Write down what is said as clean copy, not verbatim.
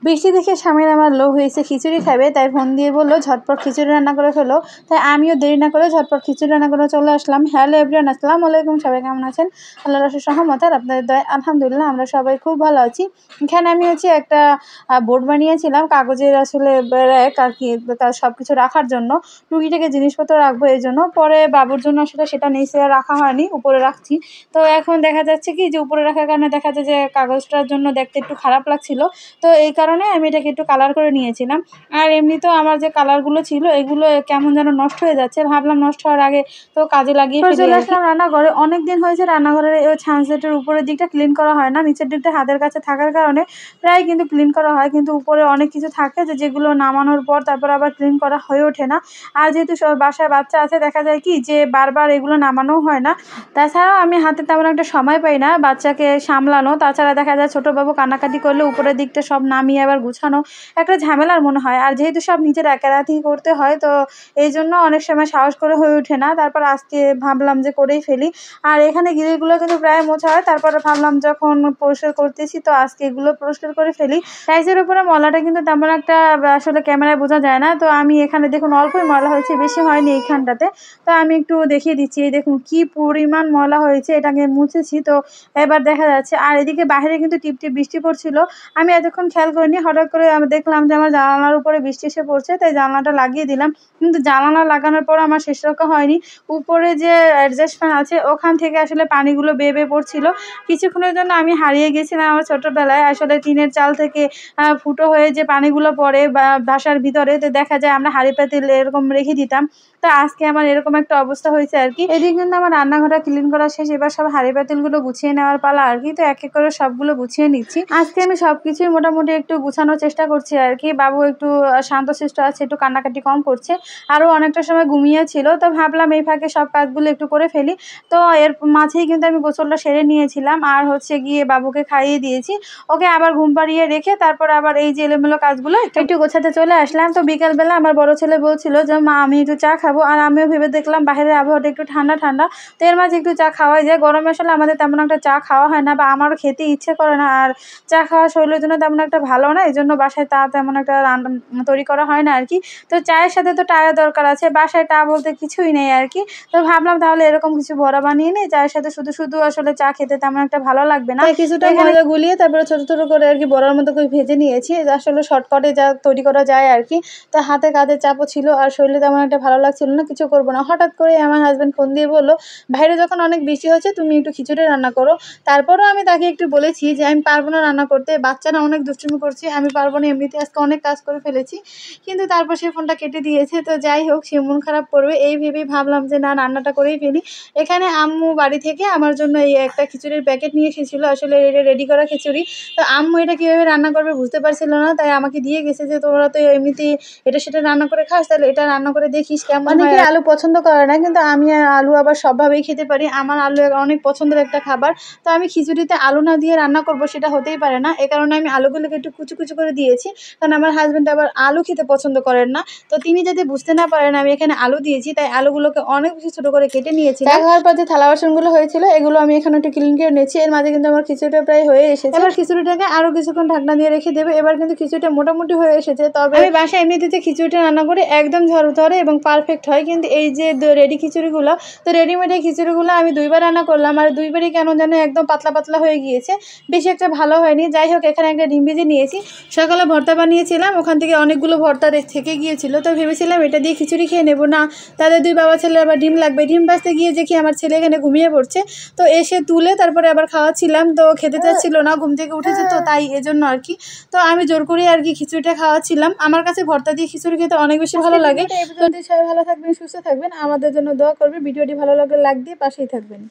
বৃষ্টি দেখে স্বামীর আমার লোভ হয়েছে খিচুড়ি খাবে, তাই ফোন দিয়ে বললো ঝটপট খিচুড়ি রান্না করে ফেলো। তাই আমিও দেরি না করে ঝটপট খিচুড়ি রান্না করে চলে আসলাম। হ্যালো এভরিওয়ান, আসসালামু আলাইকুম। সবাই কেমন আছেন? আল্লাহর অশেষ রহমতে আপনাদের দয়ায় আলহামদুলিল্লাহ আমরা সবাই খুব ভালো আছি। এখানে আমি একটা বোর্ড বানিয়েছিলাম কাগজের, আসলে র্যাক আর কি, সব কিছু রাখার জন্য, টুকিটাকে জিনিসপত্র রাখবো এই জন্য। পরে বাবুর জন্য আসলে সেটা নিচে রাখা হয়নি, উপরে রাখছি। তো এখন দেখা যাচ্ছে কি যে উপরে রাখার কারণে দেখা যায় যে কাগজটার জন্য দেখতে একটু খারাপ লাগছিল। তো এই কারণে আমি এটাকে একটু কালার করে নিয়েছিলাম। আর এমনিতেও আমার যে কালারগুলো ছিল এগুলো কেমন যেন নষ্ট হয়ে যাচ্ছে, ভাবলাম নষ্ট হওয়ার আগে তো কাজে লাগিয়ে চলে আসলাম রান্নাঘরে। অনেকদিন হয়েছে রান্নাঘরের ওই ছানসেটের উপরের দিকটা ক্লিন করা হয় না, নিচের দিকটা হাতের কাছে থাকার কারণে প্রায় কিন্তু ক্লিন করা হয়, কিন্তু উপরে অনেক কিছু থাকে যেগুলো নামানোর পর তারপর আবার ক্লিন করা হয়ে ওঠে না। আর যেহেতু বাসায় বাচ্চা আছে, দেখা যায় কি যে বারবার এগুলো নামানোও হয় না। তাছাড়াও আমি হাতে তেমন একটা সময় পাই না বাচ্চাকে সামলানো। তাছাড়া দেখা যায় ছোটো বাবু কান্নাকাটি করলে উপরের দিকটা সব নামিয়ে আবার গুছানো একটা ঝামেলার মনে হয়। আর যেহেতু সব নিজের একারাতেই করতে হয়, তো এই জন্য অনেক সময় সাহস করে হয়ে ওঠে না। তারপর আজকে ভাবলাম যে করেই ফেলি। আর এখানে গ্রিলগুলো কিন্তু প্রায় মোছা হয়, তারপরে ভাবলাম যখন পরিষ্কার করতেছি তো আজকে এগুলো পরিষ্কার করে ফেলি। টাইলসের উপরে ময়লাটা কিন্তু তেমন একটা আসলে ক্যামেরায় বোঝা যায় না। তো আমি এখানে দেখুন অল্পই ময়লা হয়েছে, বেশি হয়নি এইখানটাতে। তো আমি একটু দেখিয়ে দিচ্ছি, এই দেখুন কি পরিমাণ ময়লা হয়েছে, এটাকে মুছেছি। তো এবার দেখা যাচ্ছে। আর এদিকে বাইরে কিন্তু টিপটিপ বৃষ্টি পড়ছিল, আমি এতক্ষণ খেয়াল করিনি। হঠাৎ করে আমি দেখলাম যে আমার জানালার উপরে বৃষ্টি এসে পড়ছে, তাই জানালাটা লাগিয়ে দিলাম। কিন্তু জানালা লাগানোর পর আমার শেষ রক্ষা হয়নি, উপরে যে অ্যাডজাস্ট ফ্যান আছে ওখান থেকে আসলে পানিগুলো বেয়ে বেয়ে পড়ছিল। কিছুক্ষণের জন্য আমি হারিয়ে গেছিলাম আমার ছোটোবেলায়, আসলে টিনের চাল থেকে ফুটো হয়ে যে পানিগুলো পড়ে বাসার ভিতরে, তো দেখা যায় আমরা হাঁড়ি পাতিল এরকম রেখে দিতাম। তো আজকে আমার এরকম একটা অবস্থা হয়েছে আর কি। এদিকে কিন্তু আমার রান্নাঘরটা ক্লিন করা শেষ, এবার সব হাঁড়ি পাতিলগুলো গুছিয়ে নেওয়ার পালা আর কি। তো এক এক করে সবগুলো গুছিয়ে নিচ্ছি। আজকে আমি সবকিছুই মোটামুটি একটু গুছানোর চেষ্টা করছি আর কি। বাবু একটু শান্তশিষ্ট আছে, একটু কান্নাকাটি কম করছে, আরও অনেকটা সময় ঘুমিয়েছিল। তো ভাবলাম এই ফাঁকে সব কাজগুলো একটু করে ফেলি। তো এর মাঝেই কিন্তু আমি গোসলটা সেরে নিয়েছিলাম, আর গিয়ে বাবুকে খাইয়ে দিয়েছি। ওকে আবার ঘুম পাড়িয়ে রেখে তারপর আবার এই যে এলোমেলো কাজগুলো একটু গোছাতে চলে আসলাম। তো বিকালবেলা আমার বড় ছেলে বলছিল যে মা আমি একটু চা খাবো, আর আমিও ভেবে দেখলাম বাইরের আবহাওয়াটা একটু ঠান্ডা ঠান্ডা, তো এর মাঝে একটু চা খাওয়াই যায়। গরমে আসলে আমাদের তেমন একটা চা খাওয়া হয় না, বা আমারও খেতে ইচ্ছে করে না। আর চা খাওয়া শরীরের জন্য তেমন একটা ভালো না, এই জন্য বাসায় তা তেমন একটা তৈরি করা হয় না আর কি। তো চায়ের সাথে তো টায়ের দরকার আছে, বাসায় টা বলতে কিছুই নেই আর কি। তো ভাবলাম তাহলে এরকম কিছু বড়া বানিয়ে নিই, চায়ের সাথে শুধু শুধু আসলে চা খেতে তেমন একটা ভালো লাগবে না। কিছুটা ময়দা গুলিয়ে তারপরে ছোটো ছোটো করে আর কি বড়ার মতো করে ভেজে নিয়েছি, আসলে শর্টকাটে যা তৈরি করা যায় আর কি। তো হাতে কাঁধে চাপও ছিল, আর শরীরে তেমন একটা ভালো লাগছিল না, কিছু করবো না। হঠাৎ করে আমার হাজব্যান্ড ফোন দিয়ে বললো বাইরে যখন অনেক বৃষ্টি হচ্ছে তুমি একটু খিচুড়ি রান্না করো। তারপরও আমি তাকে একটু বলেছি যে আমি পারবো না রান্না করতে, বাচ্চারা অনেক দুষ্টুমি করছে, আমি পারবো না, এমনিতে আজকে অনেক কাজ করে ফেলেছি। কিন্তু তারপর সে ফোনটা কেটে দিয়েছে। তো যাই হোক, সে মন খারাপ করবে এই ভেবেই ভাবলাম যে না, রান্নাটা করেই ফেলি। এখানে আম্মু বাড়ি থেকে আমার জন্য এই একটা খিচুড়ির প্যাকেট নিয়ে এসেছিলো, আসলে এটা রেডি করা খিচুড়ি। তো আম্মু এটা কীভাবে রান্না করবে বুঝতে পারছিল না, তাই আমাকে দিয়ে গেছে যে তোরা তো এমনিতেই এটা সেটা রান্না করে খাস, তাহলে এটা রান্না করে দেখিস কেমন হয়। অনেকে আলু পছন্দ করে না, কিন্তু আমি আলু আবার সবভাবেই খেতে পারি, আমার আলু অনেক পছন্দের একটা খাবার। তো আমি খিচুড়িতে আলু না দিয়ে রান্না করব সেটা হতেই পারে না, এ কারণে আমি আলুগুলোকে একটু কুচু কুচু করে দিয়েছি, কারণ আমার হাজব্যান্ড আবার আলু খেতে পছন্দ করেন না। তো তিনি যাতে বুঝতে না পারেন আমি এখানে আলু দিয়েছি, তাই আলুগুলোকে অনেক বেশি ছোটো করে কেটে নিয়েছি। খাওয়ার পর যে থালা বাসনগুলো হয়েছিল এগুলো আমি এখানে একটু ক্লিন করে নিয়েছি। এর মাঝে কিন্তু আমার খিচুড়িটা প্রায় হয়ে এসেছে। এবার খিচুড়িটাকে আরও কিছুক্ষণ ঢাকনা দিয়ে রেখে দেবে। এবার কিন্তু খিচুড়িটা মোটামুটি হয়ে এসেছে। তবে আমি বাসায় এমনিতে যে খিচুড়িটা রান্না করি একদম ঝরঝরে এবং পারফেক্ট হয়, কিন্তু এই যে রেডি খিচুড়িগুলো, তো রেডিমেড এই খিচুড়িগুলো আমি দুইবার রান্না করলাম, আর দুইবারই কেন যেন একদম পাতলা পাতলা হয়ে গিয়েছে, বেশি একটা ভালো হয়নি। যাই হোক, এখানে একটা ডিম ভেজে নিয়েছি। সকালে ভর্তা বানিয়েছিলাম, ওখান থেকে অনেকগুলো ভর্তা থেকে গিয়েছিল, তো ভেবেছিলাম এটা দিয়ে খিচুড়ি খেয়ে নেবো। না, তাদের দুই বাবা ছেলে আবার ডিম লাগবে। ডিম ভাজতে গিয়ে দেখি আমার ছেলে এখানে ঘুমিয়ে পড়ছে, তো এসে তুলে তারপরে আবার খাওয়াচ্ছিলাম, তো খেতে চাচ্ছিল না, ঘুম থেকে উঠেছে তো তাই এজন্য আর কি। তো আমি জোর করে আর কি খিচুড়িটা খাওয়াচ্ছিলাম। আমার কাছে ভর্তা দিয়ে খিচুড়ি খেতে অনেক বেশি ভালো লাগে। তো সবাই ভালো থাকবেন, সুস্থ থাকবেন, আমাদের জন্য দোয়া করবেন। ভিডিওটি ভালো লাগলে লাইক দিয়ে পাশেই থাকবেন।